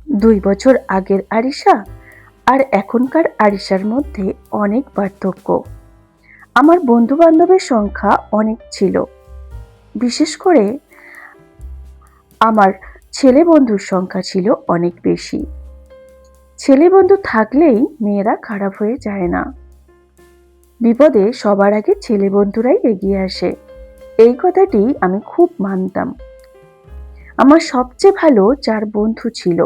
2 বছর আগের আরিশা আর এখনকার আরিশার মধ্যে অনেক পার্থক্য। আমার বন্ধু বান্ধবের সংখ্যা অনেক ছিল, বিশেষ করে আমার ছেলে বন্ধুর সংখ্যা ছিল অনেক বেশি। ছেলে বন্ধু থাকলেই মেয়েরা খারাপ হয়ে যায় না, বিপদে সবার আগে ছেলে বন্ধুরাই এগিয়ে আসে। এই কথাটি আমি খুব মানতাম। আমার সবচেয়ে ভালো 4 বন্ধু ছিল।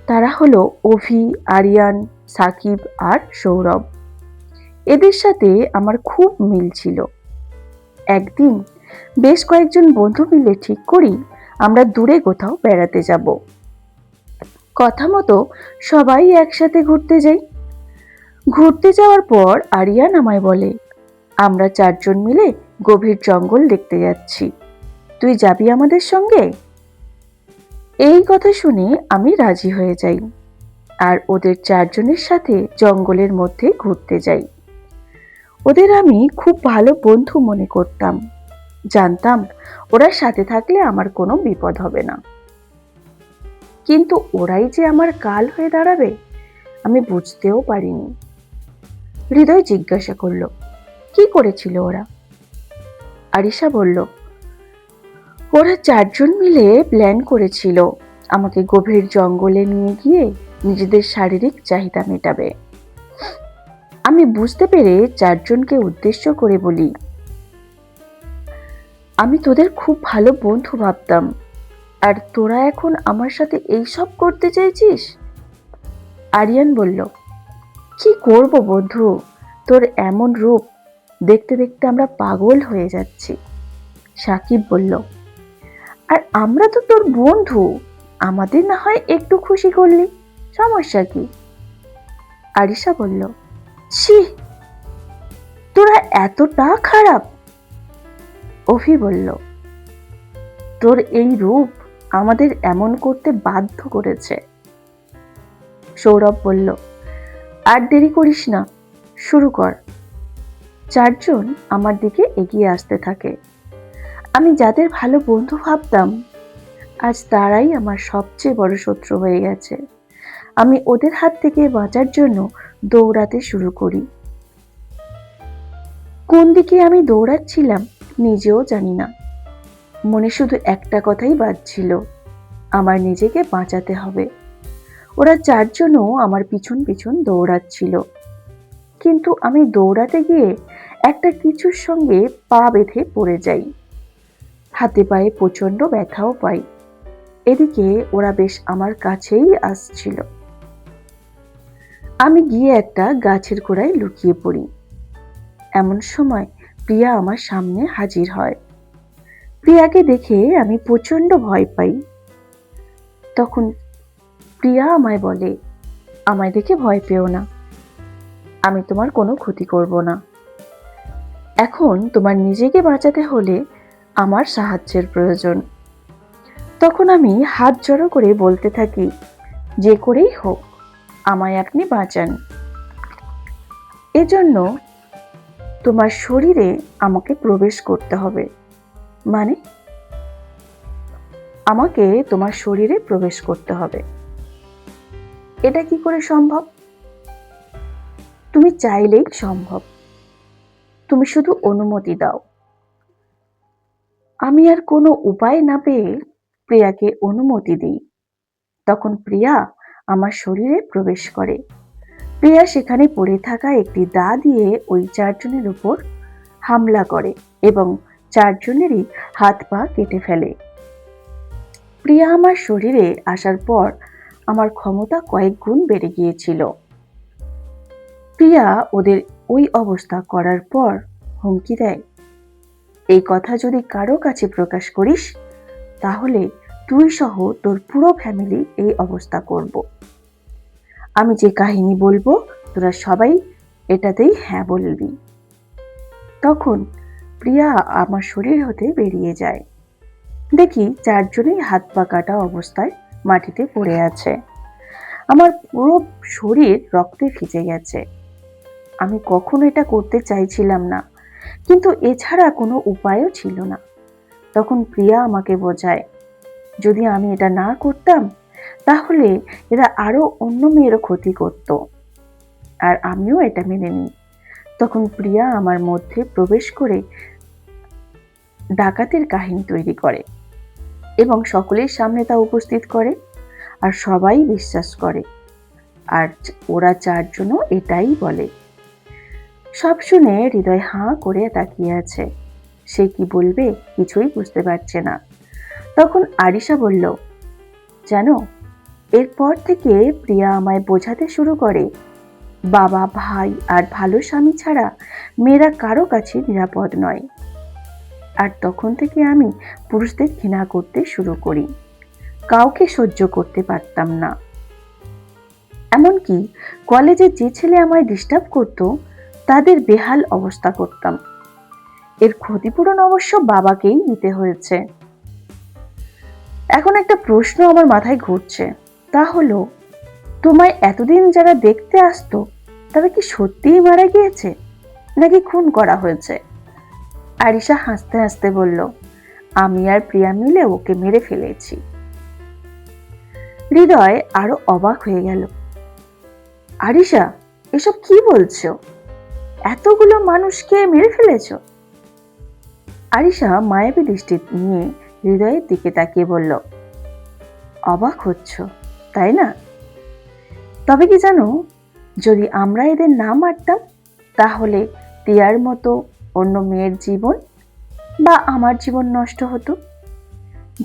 তারা হলো অভি, আরিয়ান, সাকিব আর সৌরভ। এদের সাথে আমার খুব মিল ছিল। একদিন বেশ কয়েকজন বন্ধু মিলে ঠিক করি আমরা দূরে কোথাও বেড়াতে যাব। কথা মতো সবাই একসাথে ঘুরতে যাই। ঘুরতে যাওয়ার পর আরিয়ান আমায় বলে, আমরা 4জন মিলে গভীর জঙ্গল দেখতে যাচ্ছি, তুই যাবি আমাদের সঙ্গে? এই কথা শুনে আমি রাজি হয়ে যাই আর ওদের 4জনের সাথে জঙ্গলের মধ্যে ঘুরতে যাই। ওদের আমি খুব ভালো বন্ধু মনে করতাম, জানতাম ওরা সাথে থাকলে আমার কোনো বিপদ হবে না। কিন্তু ওরাই যে আমার কাল হয়ে দাঁড়াবে আমি বুঝতেও পারিনি। হৃদয় জিজ্ঞাসা করলো, কি করেছিল ওরা? আরিশা বলল, ওরা 4জন মিলে প্ল্যান করেছিল আমাকে গভীর জঙ্গলে নিয়ে গিয়ে নিজেদের শারীরিক চাহিদা মেটাবে। আমি বুঝতে পেরে 4জনকে উদ্দেশ্য করে বলি, আমি তোদের খুব ভালো বন্ধু ভাবতাম, আর তোরা এখন আমার সাথে এইসব করতে চাইছিস? আরিয়ান বলল, কি করব বন্ধু, তোর এমন রূপ দেখতে দেখতে আমরা পাগল হয়ে যাচ্ছি। সাকিব বলল, আর আমরা তো তোর বন্ধু, আমাদের না হয় একটু খুশি করলি, সমস্যা কি? আরিশা বলল, ছি, তোরা এতটা খারাপ। অভি বলল, তোর এই রূপ আমাদের এমন করতে বাধ্য করেছে। সৌরভ বলল, আর দেরি করিস না, শুরু কর। 4জন আমার দিকে এগিয়ে আসতে থাকে। আমি যাদের ভালো বন্ধু ভাবতাম আজ তারাই আমার সবচেয়ে বড় শত্রু হয়ে গেছে। আমি ওদের হাত থেকে বাঁচার জন্য দৌড়াতে শুরু করি। কোন দিকে আমি দৌড়াচ্ছিলাম নিজেও জানি না। মনে শুধু একটা কথাই বাজছিল, আমার নিজেকে বাঁচাতে হবে। ওরা 4জনও আমার পিছন পিছন দৌড়াচ্ছিল, কিন্তু আমি দৌড়াতে গিয়ে একটা কিছুর সঙ্গে পা বেঁধে পড়ে যাই। হাতে পায়ে প্রচন্ড ব্যথাও পাই। এদিকে ওরা বেশ আমার কাছেই আসছিল। আমি গিয়ে একটা গাছের গোড়ায় লুকিয়ে পড়ি। এমন সময় প্রিয়া আমার সামনে হাজির হয়। প্রিয়াকে দেখে আমি প্রচন্ড ভয় পাই। তখন প্রিয়া আমায় বলে, আমায় দেখে ভয় পেও না, আমি তোমার কোনো ক্ষতি করব না। এখন তোমার নিজেকে বাঁচাতে হলে আমার সাহায্যের প্রয়োজন। তখন আমি হাত জড়ো করে বলতে থাকি, যে করেই হোক আমায় আপনি বাঁচান। এজন্য তোমার শরীরে আমাকে প্রবেশ করতে হবে। মানে, আমাকে তোমার শরীরে প্রবেশ করতে হবে। এটা কি করে সম্ভব? তুমি চাইলেই সম্ভব, তুমি শুধু অনুমতি দাও। আমি আর কোনো উপায় না পেয়ে প্রিয়াকে অনুমতি দিই। তখন প্রিয়া আমার শরীরে প্রবেশ করে। প্রিয়া সেখানে পড়ে থাকা একটি দা দিয়ে ওই 4জনের উপর হামলা করে এবং 4জনেরই হাত পা কেটে ফেলে। প্রিয়া আমার শরীরে আসার পর আমার ক্ষমতা কয়েক গুণ বেড়ে গিয়েছিল। প্রিয়া ওদের ওই অবস্থা করার পর হুমকি দেয়, এই কথা যদি কারো কাছে প্রকাশ করিস তাহলে তুই সহ তোর পুরো ফ্যামিলি এই অবস্থা করব। আমি যে কাহিনী বলবো তোরা সবাই এটাতেই হ্যাঁ বলবি। তখন প্রিয়া আমার শরীর হতে বেরিয়ে যায়। দেখি 4জনেই হাত পা কাটা অবস্থায় মাটিতে পড়ে আছে। আমার পুরো শরীর রক্তে ভিজে গেছে। আমি কখনো এটা করতে চাইছিলাম না, কিন্তু এছাড়া কোনো উপায়ও ছিল না। তখন প্রিয়া আমাকে বোঝায়, যদি আমি এটা না করতাম তাহলে এরা আরো অন্য মেয়েরও ক্ষতি করত, আর আমিও এটা মেনে নিই। তখন প্রিয়া আমার মধ্যে প্রবেশ করে ডাকাতের কাহিনী তৈরি করে এবং সকলের সামনে তা উপস্থিত করে, আর সবাই বিশ্বাস করে, আর ওরা চারজনও এটাই বলে। সব শুনে হৃদয় হাঁ করে তাকিয়ে আছে। সে কি বলবে কিছুই বুঝতে পারছে না। তখন আরিশা বলল, জানো, এরপর থেকে প্রিয়া আমায় বোঝাতে শুরু করে বাবা, ভাই আর ভালো স্বামী ছাড়া মেয়েরা কারো কাছে নিরাপদ নয়। আর তখন থেকে আমি পুরুষদের ঘৃণা করতে শুরু করি, কাউকে সহ্য করতে পারতাম না। এমনকি কলেজে যে ছেলে আমায় ডিস্টার্ব করত তাদের বেহাল অবস্থা করতাম। এর ক্ষতিপূরণ অবশ্য বাবাকেই দিতে হয়েছে। এখন একটা প্রশ্ন আমার মাথায় ঘুরছে, তা হলো, তোমায় এতদিন যারা দেখতে আসতো তারা কি সত্যিই মারা গিয়েছে নাকি খুন করা হয়েছে? আরিশা হাসতে হাসতে বলল, আমি আর প্রিয়া মিলে ওকে মেরে ফেলেছি। হৃদয় আরো অবাক হয়ে গেল। আরিশা, এসব কি বলছো? এতগুলো মানুষকে মেরে ফেলেছ? আরিশা মায়াবী দৃষ্টি নিয়ে হৃদয়ের দিকে তাকিয়ে বলল, অবাক হচ্ছ তাই না? তবে কি জানো, যদি আমরা এদের না মারতাম তাহলে টিয়ার মতো অন্য মেয়ের জীবন বা আমার জীবন নষ্ট হতো।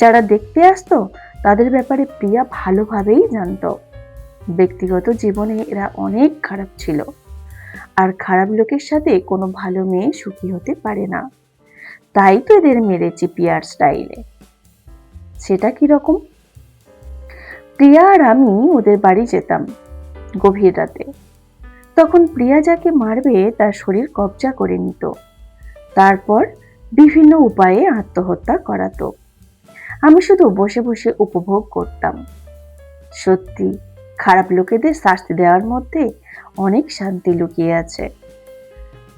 যারা দেখতে আসতো তাদের ব্যাপারে প্রিয়া ভালোভাবেই জানতো। ব্যক্তিগত জীবনে এরা অনেক খারাপ ছিল, আর খারাপ লোকের সাথে কোনো ভালো মেয়ে সুখী হতে পারে না। তাই তো এদের মেরেছি পিয়ার স্টাইলে। সেটা কিরকম? প্রিয়া আর আমি ওদের বাড়ি যেতাম গভীর রাতে। তখন প্রিয়া যাকে মারবে তার শরীর কবজা করে নিত, তারপর বিভিন্ন উপায়ে আত্মহত্যা করাতো। আমি শুধু বসে বসে উপভোগ করতাম। সত্যি, খারাপ লোকেদের শাস্তি দেওয়ার মধ্যে অনেক শান্তি লুকিয়ে আছে।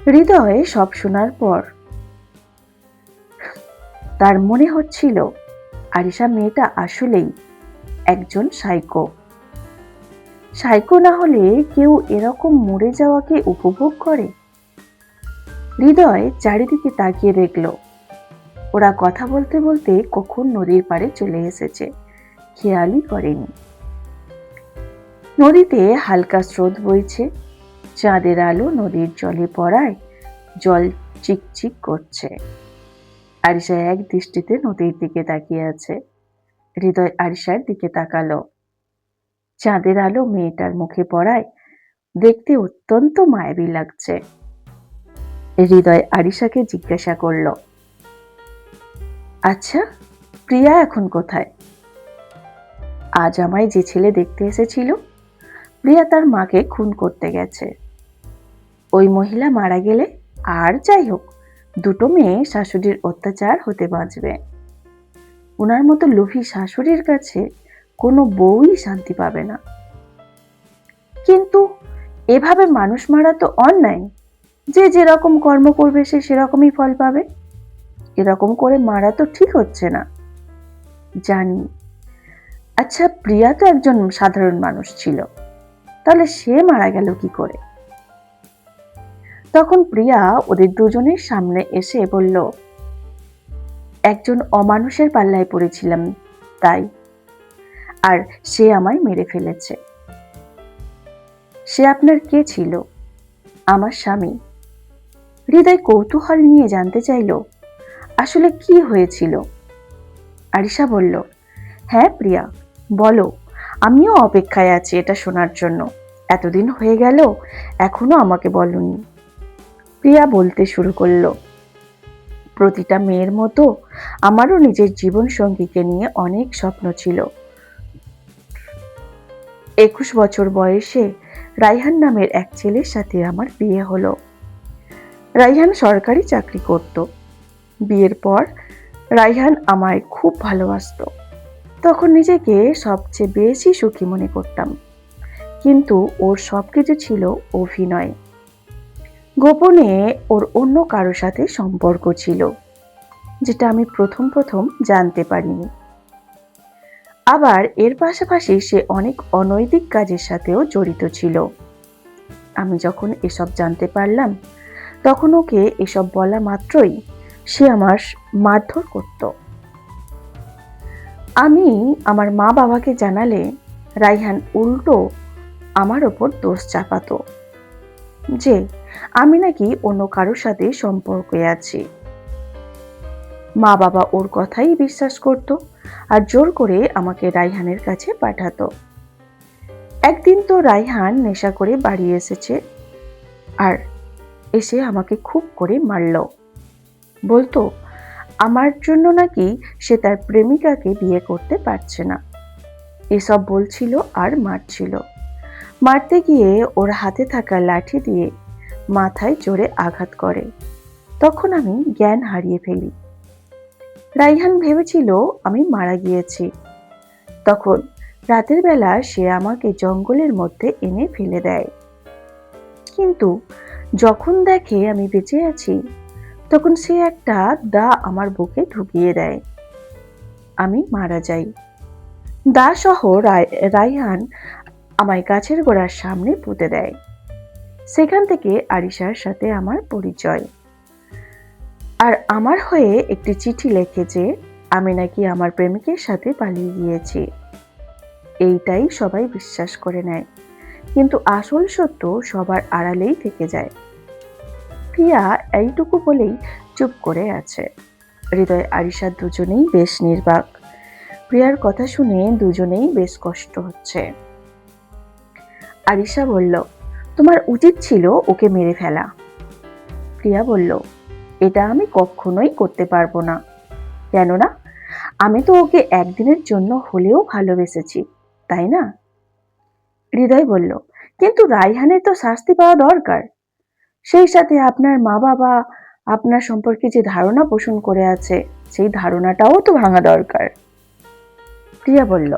হৃদয়ে সব শোনার পর তার মনে হচ্ছিল আরিশা মেয়েটা আসলেই একজন সাইকো। সাইকো না হলে কেউ এরকম মরে যাওয়াকে উপভোগ করে? হৃদয় চারিদিকে তাকিয়ে দেখল, ওরা কথা বলতে বলতে কখন নদীর পাড়ে চলে এসেছে খেয়ালই করেনি। নদীতে হালকা স্রোত বইছে, চাঁদের আলো নদীর জলে পড়ায় জল চিকচিক করছে। আরিশা এক দৃষ্টিতে নদীর দিকে তাকিয়ে আছে। হৃদয় আরিশার দিকে তাকালো। চাঁদের আলো মেয়েটার মুখে পড়ায় দেখতে অত্যন্ত মায়াবী লাগছে। হৃদয় আরিশাকে জিজ্ঞাসা করল, আচ্ছা, প্রিয়া এখন কোথায়? আজ আমায় যে ছেলে দেখতে এসেছিল, প্রিয়া তার মাকে খুন করতে গেছে। ওই মহিলা মারা গেলে আর যাই হোক, দুটো মেয়ে শাশুড়ির অত্যাচার হতে বাঁচবে। ওনার মতো লোভী শাশুড়ির কাছে কোনো বউই শান্তি পাবে না। কিন্তু এভাবে মানুষ মারা তো অন্যায়। যে যেরকম কর্ম করবে সে সেরকমই ফল পাবে। এরকম করে মারা তো ঠিক হচ্ছে না। জানি। আচ্ছা, প্রিয়া তো একজন সাধারণ মানুষ ছিল, তাহলে সে মারা গেল কি করে? তখন প্রিয়া ওদের দুজনের সামনে এসে বলল, একজন অমানুষের পাল্লায় পড়েছিলাম তাই, আর সে আমায় মেরে ফেলেছে। সে আপনার কে ছিল? আমার স্বামী। হৃদয় কৌতূহল নিয়ে জানতে চাইল আসলে কি হয়েছিল। আরিশা বলল, হ্যাঁ প্রিয়া, বলো, আমিও অপেক্ষায় আছি এটা শোনার জন্য। এতদিন হয়ে গেল এখনো আমাকে বলনি। প্রিয়া বলতে শুরু করলো, প্রতিটা মেয়ের মতো আমারও নিজের জীবন সঙ্গীকে নিয়ে অনেক স্বপ্ন ছিল। 21 বছর বয়সে রাইহান নামের এক ছেলের সাথে আমার বিয়ে হলো। রাইহান সরকারি চাকরি করত। বিয়ের পর রাইহান আমায় খুব ভালোবাসতো। তখন নিজেকে সবচেয়ে বেশি সুখী মনে করতাম, কিন্তু ওর সবকিছু ছিল অভিনয়। গোপনে ওর অন্য কারো সাথে সম্পর্ক ছিল, যেটা আমি প্রথম প্রথম জানতে পারিনি। আবার এর পাশাপাশি সে অনেক অনৈতিক কাজের সাথেও জড়িত ছিল। আমি যখন এসব জানতে পারলাম তখন ওকে এসব বলা মাত্রই সে আমার মারধর করত। আমি আমার মা বাবাকে জানালে রাইহান উল্টো আমার ওপর দোষ চাপাতো যে আমি নাকি অন্য কারোর সাথে সম্পর্কে আছি। মা বাবা ওর কথাই বিশ্বাস করত আর জোর করে আমাকে রাইহানের কাছে পাঠাতো। একদিন তো রাইহান নেশা করে বাড়ি এসেছে আর এসে আমাকে খুব করে মারল। বলতো আমার জন্য নাকি সে তার প্রেমিকাকে বিয়ে করতে পারছে না, এসব বলছিল আর মারছিল। মারতে গিয়ে ওর হাতে থাকা লাঠি দিয়ে মাথায় জোরে আঘাত করে। তখন আমি জ্ঞান হারিয়ে ফেলি। রাইহান ভেবেছিল আমি মারা গিয়েছি। তখন রাতের বেলা সে আমাকে জঙ্গলের মধ্যে এনে ফেলে দেয়, কিন্তু যখন দেখে আমি বেঁচে আছি তখন সে একটা দা আমার বুকে ঢুকিয়ে দেয়। আমি মারা যাই। দা সহ রাইহান আমায় গাছের গোড়ার সামনে পুঁতে দেয়। সেখান থেকে আরিশার সাথে আমার পরিচয়। আর আমার হয়ে একটি চিঠি লেখে যে আমি নাকি আমার প্রেমিকের সাথে পালিয়ে গিয়েছি। এইটাই সবাই বিশ্বাস করে নেয়, কিন্তু আসল সত্য সবার আড়ালেই থেকে যায়। প্রিয়া এইটুকু বলেই চুপ করে আছে। হৃদয় আরিশা দুজনেই বেশ নির্বাক। প্রিয়ার কথা শুনে দুজনেই বেশ কষ্ট হচ্ছে। আরিশা বলল, তোমার উচিত ছিল ওকে মেরে ফেলা। প্রিয়া বলল, এটা আমি কখনোই করতে পারবো না। কেননা আমি তো ওকে একদিনের জন্য হলেও ভালোবেসেছি, তাই না? হৃদয় বলল, কিন্তু রাইহানের তো শাস্তি পাওয়া দরকার। সেই সাথে আপনার মা বাবা আপনার সম্পর্কে যে ধারণা পোষণ করে আছে সেই ধারণাটাও তো ভাঙা দরকার। প্রিয়া বলল,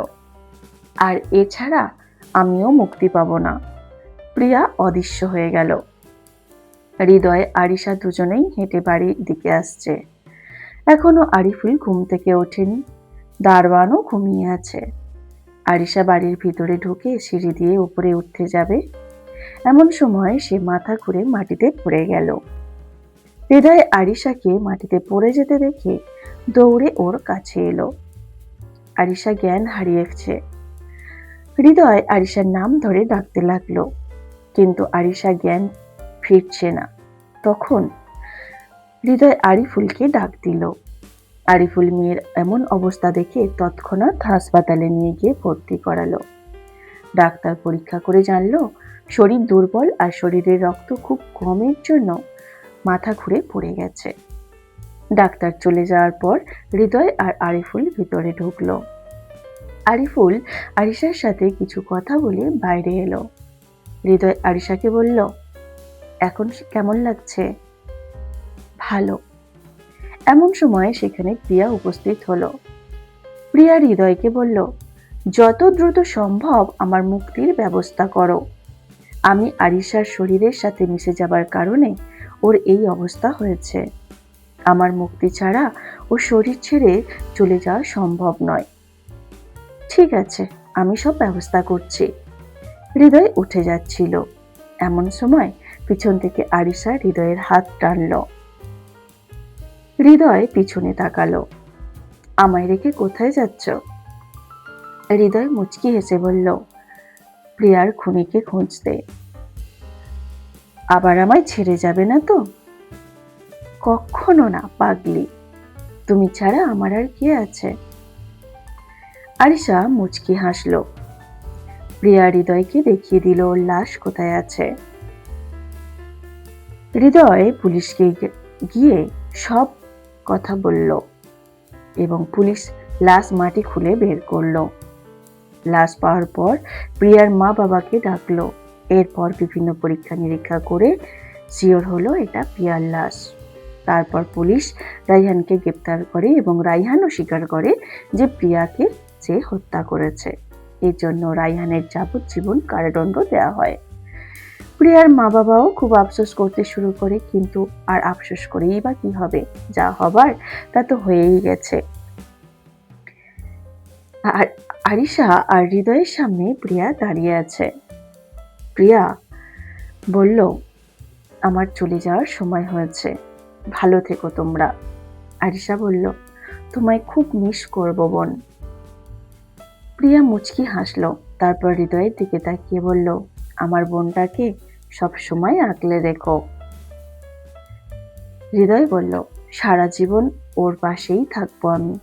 আর এছাড়া আমিও মুক্তি পাবো না। প্রিয়া অদৃশ্য হয়ে গেল। হৃদয় আরিশা দুজনেই হেঁটে বাড়ির দিকে আসছে। এখনো আরিফুল ঘুম থেকে ওঠেনি, দারওয়ানও ঘুমিয়ে আছে। আরিশা বাড়ির ভিতরে ঢুকে সিঁড়ি দিয়ে উপরে উঠতে যাবে, এমন সময় সে মাথা ঘুরে মাটিতে পড়ে গেল। হৃদয় আরিশাকে মাটিতে পড়ে যেতে দেখে দৌড়ে ওর কাছে এলো। আরিশা জ্ঞান হারিয়েছে। হৃদয় আরিশার নাম ধরে ডাকতে লাগলো, কিন্তু আরিশা জ্ঞান ফিরছে না। তখন হৃদয় আরিফুলকে ডাক দিল। আরিফুল মেয়ের এমন অবস্থা দেখে তৎক্ষণাৎ হাসপাতালে নিয়ে গিয়ে ভর্তি করালো। ডাক্তার পরীক্ষা করে জানলো শরীর দুর্বল আর শরীরের রক্ত খুব কমের জন্য মাথা ঘুরে পড়ে গেছে। ডাক্তার চলে যাওয়ার পর হৃদয় আর আরিফুল ভিতরে ঢুকলো। আরিফুল আরিশার সাথে কিছু কথা বলে বাইরে এলো। হৃদয় আরিশাকে বলল, এখন কেমন লাগছে? ভালো। এমন সময় সেখানে প্রিয়া উপস্থিত হলো। প্রিয়া হৃদয়কে বলল, যত দ্রুত সম্ভব আমার মুক্তির ব্যবস্থা করো। আমি আরিশার শরীরের সাথে মিশে যাবার কারণে ওর এই অবস্থা হয়েছে। আমার মুক্তি ছাড়া ও শরীর ছেড়ে চলে যাওয়া সম্ভব নয়। ঠিক আছে, আমি সব ব্যবস্থা করছি। হৃদয় উঠে যাচ্ছিল, এমন সময় পিছন থেকে আরিশা হৃদয়ের হাত টানল। হৃদয় পিছনে তাকালো। আমায় রেখে কোথায় যাচ্ছ? হৃদয় মুচকি হেসে বলল, প্রিয়ার খুনিকে খুঁজতে। আবার আমায় ছেড়ে যাবে না তো? কখনো না পাগলি, তুমি ছাড়া আমার আর কে আছে? আরিশা মুচকি হাসলো। প্রিয়া হৃদয়কে দেখিয়ে দিল ওর লাশ কোথায় আছে। হৃদয় পুলিশকে গিয়ে সব কথা বলল এবং পুলিশ লাশ মাটি খুলে বের করলো। লাশ পাওয়ার পর প্রিয়ার মা বাবাকে ডাকলো। এরপর বিভিন্ন পরীক্ষা নিরীক্ষা করে শিওর হলো এটা প্রিয়ার লাশ। তারপর পুলিশ রাইহানকে গ্রেপ্তার করে এবং রাইহানও স্বীকার করে যে প্রিয়াকে সে হত্যা করেছে। এর জন্য রাইহানের যাবজ্জীবন কারাদণ্ড দেওয়া হয়। প্রিয়ার মা বাবাও খুব আফসোস করতে শুরু করে, কিন্তু আর আফসোস করেই বা কি হবে, যা হবার তা তো হয়েই গেছে। আর আরিশা আর হৃদয়ের সামনে প্রিয়া দাঁড়িয়ে আছে। প্রিয়া বলল, আমার চলে যাওয়ার সময় হয়েছে, ভালো থেকো তোমরা। আরিশা বলল, তোমায় খুব মিস করব বোন। প্রিয়া মুচকি হাসলো, তারপর হৃদয়ের দিকে তাকিয়ে বলল, আমার বোনটাকে সব সময় আগলে রেখো। হৃদয় বলল, সারা জীবন ওর পাশেই থাকবো আমি।